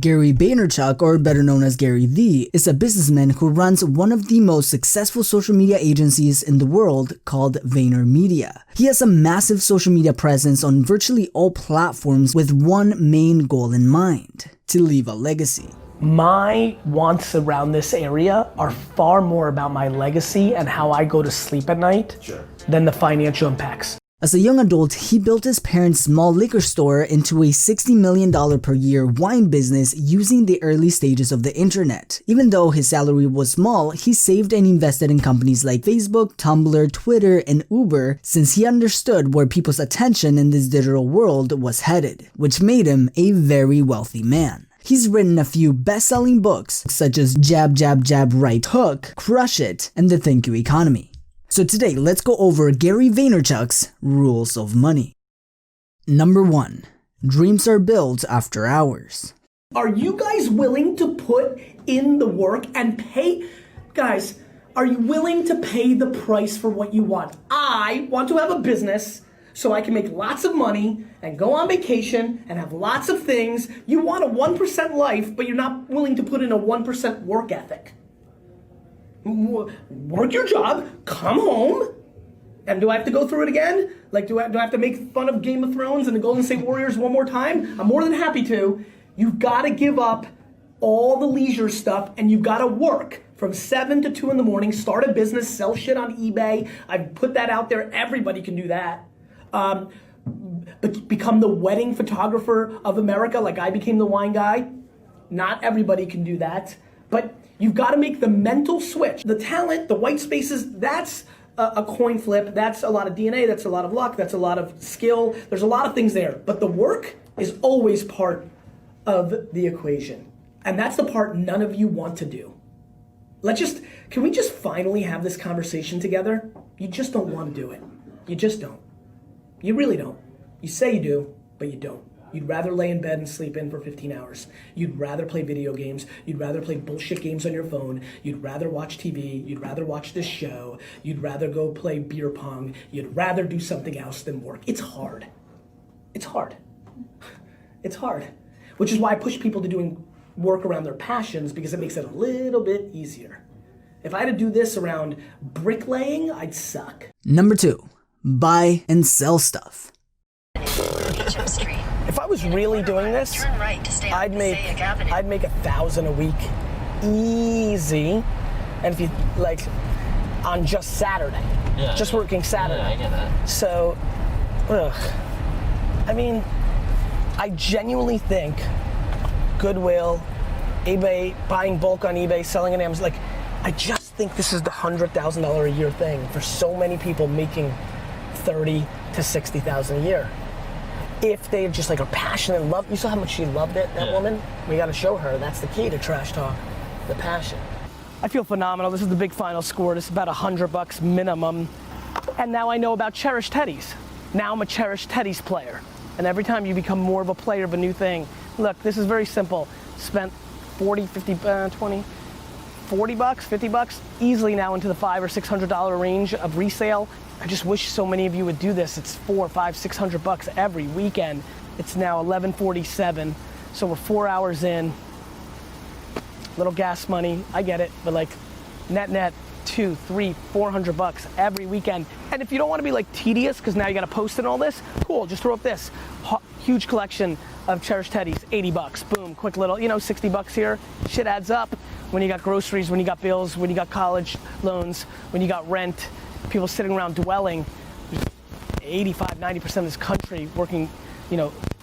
Gary Vaynerchuk, or better known as Gary Vee, is a businessman who runs one of the most successful social media agencies in the world called VaynerMedia. He has a massive social media presence on virtually all platforms with one main goal in mind: to leave a legacy. My wants around this area are far more about my legacy and how I go to sleep at night than the financial impacts. As a young adult, he built his parents' small liquor store into a $60 million per year wine business using the early stages of the internet. Even though his salary was small, he saved and invested in companies like Facebook, Tumblr, Twitter, and Uber since he understood where people's attention in this digital world was headed, which made him a very wealthy man. He's written a few best-selling books such as Jab, Jab, Jab, Right Hook, Crush It, and The Thank You Economy. So today, let's go over Gary Vaynerchuk's rules of money. Number 1. Dreams are built after hours. Are you guys willing to put in the work and pay? Guys, are you willing to pay the price for what you want? I want to have a business so I can make lots of money and go on vacation and have lots of things. You want a 1% life, but you're not willing to put in a 1% work ethic. Work your job, come home, and do I have to go through it again? Like, do I have to make fun of Game of Thrones and the Golden State Warriors one more time? I'm more than happy to. You've got to give up all the leisure stuff, and you've got to work from 7 to 2 in the morning, start a business, sell shit on eBay. I've put that out there. Everybody can do that. But become the wedding photographer of America, like I became the wine guy. Not everybody can do that. But you've got to make the mental switch. The talent, the white spaces, that's a coin flip. That's a lot of DNA. That's a lot of luck. That's a lot of skill. There's a lot of things there. But the work is always part of the equation. And that's the part none of you want to do. Can we just finally have this conversation together? You just don't want to do it. You just don't. You really don't. You say you do, but you don't. You'd rather lay in bed and sleep in for 15 hours. You'd rather play video games. You'd rather play bullshit games on your phone. You'd rather watch TV. You'd rather watch this show. You'd rather go play beer pong. You'd rather do something else than work. It's hard. It's hard. It's hard. Which is why I push people to doing work around their passions, because it makes it a little bit easier. If I had to do this around bricklaying, I'd suck. Number 2. Buy and sell stuff. If I was really doing this, I'd make $1,000 a week, easy. And if you on just Saturday, just working Saturday. Yeah, I get that. So, I genuinely think Goodwill, eBay, buying bulk on eBay, selling on Amazon, I just think this is the $100,000 a year thing for so many people making $30,000 to $60,000 a year. If they just are passionate and love, you saw how much she loved it, that woman? We gotta show her, that's the key to Trash Talk, the passion. I feel phenomenal. This is the big final score. This is about $100 minimum. And now I know about Cherish Teddies. Now I'm a Cherish Teddies player. And every time you become more of a player of a new thing, look, this is very simple. Spent 40, 50, 20, $40, $50, easily now into the $500 or $600 range of resale. I just wish so many of you would do this. It's $400, $500, $600 every weekend. It's now 11:47, so we're 4 hours in. Little gas money, I get it, but net, $200, $300, $400 every weekend. And if you don't want to be tedious, because now you got to post and all this, cool, just throw up this huge collection of Cherish Teddies, $80, boom, quick little, $60 here. Shit adds up when you got groceries, when you got bills, when you got college loans, when you got rent, people sitting around dwelling. 85, 90% of this country working,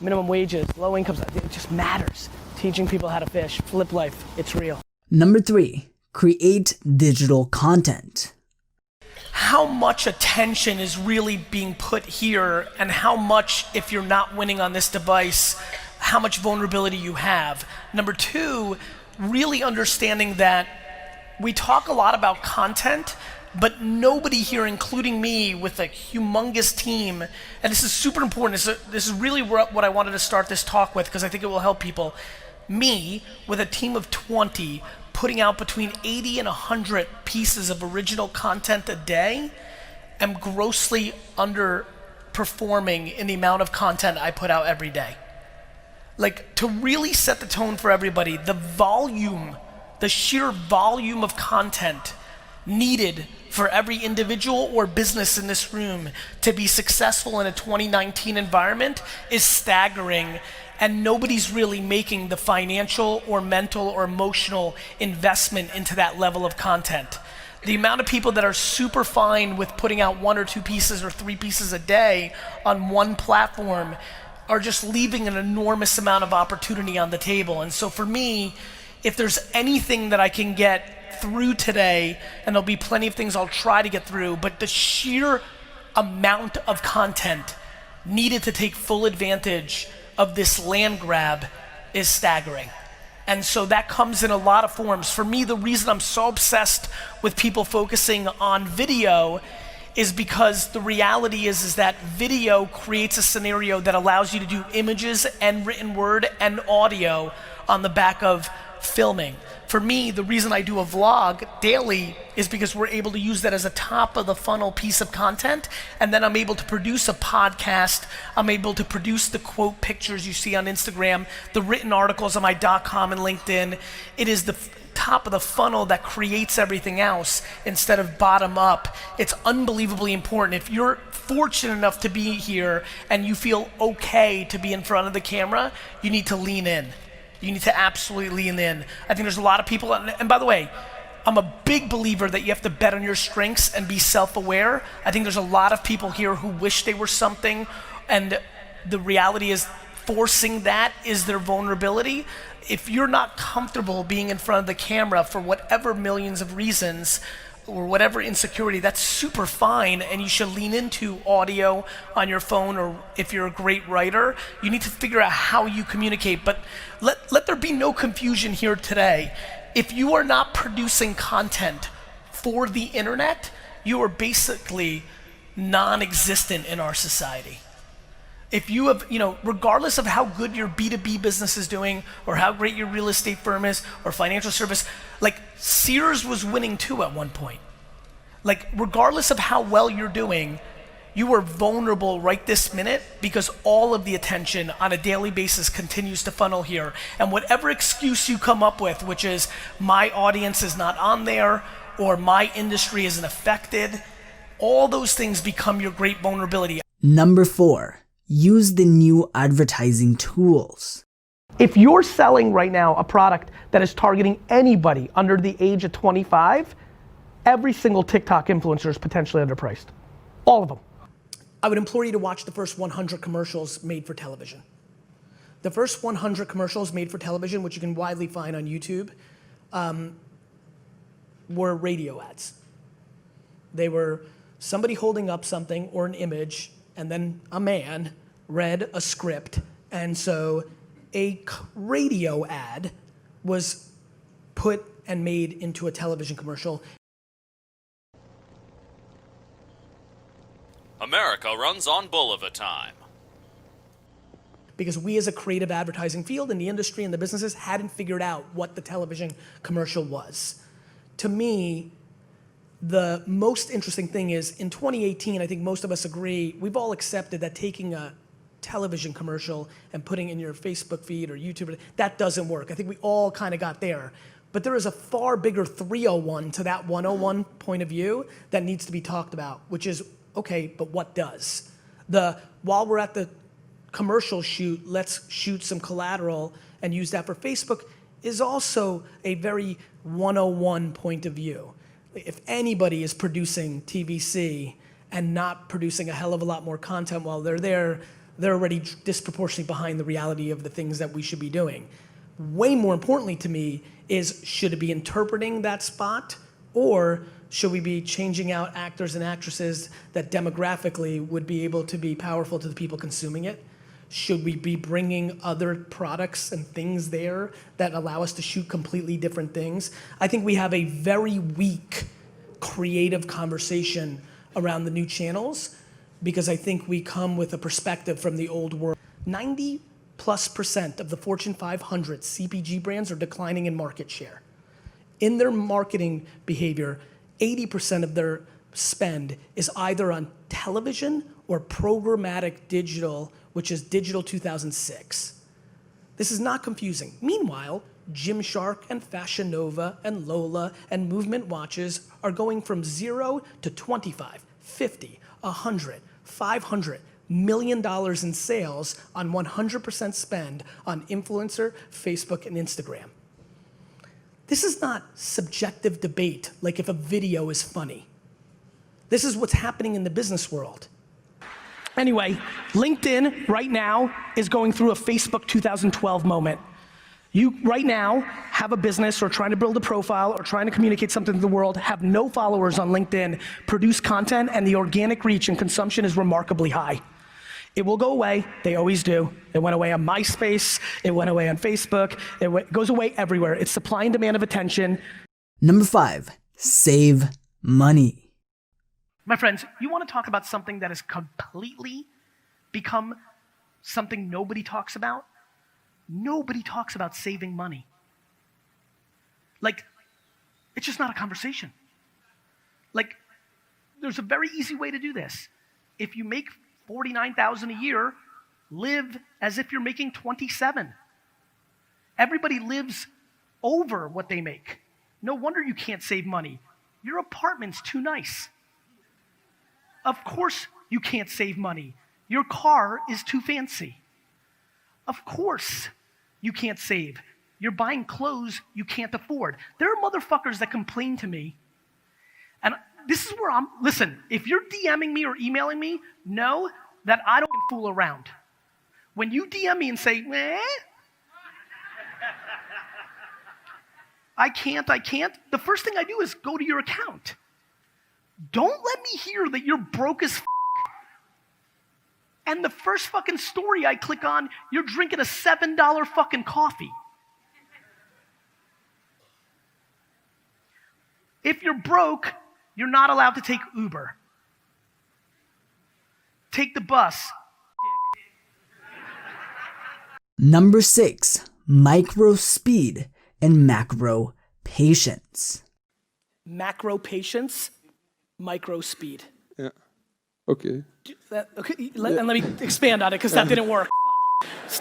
minimum wages, low incomes. It just matters. Teaching people how to fish, flip life, it's real. Number 3, create digital content. How much attention is really being put here, and how much, if you're not winning on this device, how much vulnerability you have. Number 2, really understanding that we talk a lot about content, but nobody here, including me with a humongous team, and this is super important, this is really what I wanted to start this talk with, because I think it will help people. Me, with a team of 20, putting out between 80 and 100 pieces of original content a day, am grossly underperforming in the amount of content I put out every day. Like, to really set the tone for everybody, the volume, the sheer volume of content needed for every individual or business in this room to be successful in a 2019 environment is staggering, and nobody's really making the financial or mental or emotional investment into that level of content. The amount of people that are super fine with putting out 1 or 2 pieces or 3 pieces a day on one platform are just leaving an enormous amount of opportunity on the table. And so for me, if there's anything that I can get through today, and there'll be plenty of things I'll try to get through, but the sheer amount of content needed to take full advantage of this land grab is staggering. And so that comes in a lot of forms. For me, the reason I'm so obsessed with people focusing on video is because the reality is that video creates a scenario that allows you to do images and written word and audio on the back of filming. For me, the reason I do a vlog daily is because we're able to use that as a top of the funnel piece of content, and then I'm able to produce a podcast, I'm able to produce the quote pictures you see on Instagram, the written articles on my .com and LinkedIn. It is the top of the funnel that creates everything else instead of bottom up. It's unbelievably important. If you're fortunate enough to be here and you feel okay to be in front of the camera, you need to lean in. You need to absolutely lean in. I think there's a lot of people, and by the way, I'm a big believer that you have to bet on your strengths and be self-aware. I think there's a lot of people here who wish they were something, and the reality is forcing that is their vulnerability. If you're not comfortable being in front of the camera for whatever millions of reasons, or whatever insecurity, that's super fine, and you should lean into audio on your phone, or if you're a great writer, you need to figure out how you communicate. But let there be no confusion here today. If you are not producing content for the internet, you are basically non-existent in our society. If you have, regardless of how good your B2B business is doing, or how great your real estate firm is, or financial service, like Sears was winning too at one point. Like, regardless of how well you're doing, you are vulnerable right this minute because all of the attention on a daily basis continues to funnel here. And whatever excuse you come up with, which is my audience is not on there, or my industry isn't affected, all those things become your great vulnerability. Number 4. Use the new advertising tools. If you're selling right now a product that is targeting anybody under the age of 25, every single TikTok influencer is potentially underpriced. All of them. I would implore you to watch the first 100 commercials made for television. The first 100 commercials made for television, which you can widely find on YouTube, were radio ads. They were somebody holding up something or an image, and then a man read a script, and so a radio ad was put and made into a television commercial. America runs on Bulliver time. Because we as a creative advertising field in the industry and the businesses hadn't figured out what the television commercial was. To me, the most interesting thing is in 2018, I think most of us agree, we've all accepted that taking a television commercial and putting it in your Facebook feed or YouTube, that doesn't work. I think we all kind of got there. But there is a far bigger 301 to that 101 point of view that needs to be talked about, which is, okay, but what does? While we're at the commercial shoot, let's shoot some collateral and use that for Facebook, is also a very 101 point of view. If anybody is producing TVC and not producing a hell of a lot more content while they're there, they're already disproportionately behind the reality of the things that we should be doing. Way more importantly to me is, should it be interpreting that spot, or should we be changing out actors and actresses that demographically would be able to be powerful to the people consuming it? Should we be bringing other products and things there that allow us to shoot completely different things? I think we have a very weak creative conversation around the new channels, because I think we come with a perspective from the old world. 90+% of the Fortune 500 CPG brands are declining in market share. In their marketing behavior, 80% of their spend is either on television or programmatic digital, which is digital 2006. This is not confusing. Meanwhile, Gymshark and Fashion Nova and Lola and Movement watches are going from 0 to 25, 50, 100, 500 million dollars in sales on 100% spend on influencer, Facebook, and Instagram. This is not subjective debate like if a video is funny. This is what's happening in the business world. Anyway, LinkedIn right now is going through a Facebook 2012 moment. You right now have a business or trying to build a profile or trying to communicate something to the world, have no followers on LinkedIn, produce content, and the organic reach and consumption is remarkably high. It will go away, they always do. It went away on MySpace, it went away on Facebook, it goes away everywhere. It's supply and demand of attention. Number 5, save money. My friends, you want to talk about something that has completely become something nobody talks about? Nobody talks about saving money. Like, it's just not a conversation. Like, there's a very easy way to do this. If you make $49,000 a year, live as if you're making 27. Everybody lives over what they make. No wonder you can't save money. Your apartment's too nice. Of course you can't save money. Your car is too fancy. Of course you can't save. You're buying clothes you can't afford. There are motherfuckers that complain to me, and this is where listen, if you're DMing me or emailing me, know that I don't fool around. When you DM me and say, I can't, the first thing I do is go to your account. Don't let me hear that you're broke as f***. And the first fucking story I click on, you're drinking a $7 fucking coffee. If you're broke, you're not allowed to take Uber. Take the bus. Number 6, micro speed and macro patience. Macro patience, micro speed. Yeah. Okay. Okay, and let me expand on it because that didn't work.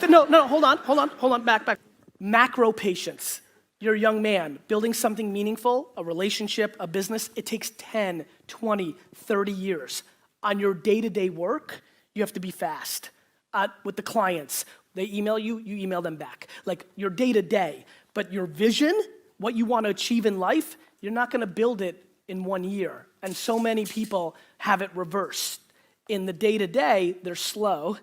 No, hold on, back. Macro patience. You're a young man building something meaningful, a relationship, a business. It takes 10, 20, 30 years. On your day-to-day work, you have to be fast. With the clients, they email you, you email them back. Like your day-to-day, but your vision, what you want to achieve in life, you're not going to build it in 1 year. And so many people have it reversed. In the day-to-day, they're slow.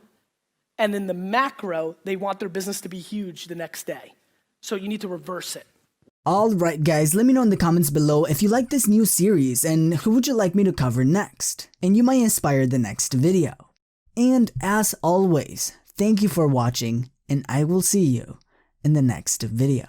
And in the macro, they want their business to be huge the next day. So you need to reverse it. Alright guys, let me know in the comments below if you like this new series and who would you like me to cover next, and you might inspire the next video. And as always, thank you for watching, and I will see you in the next video.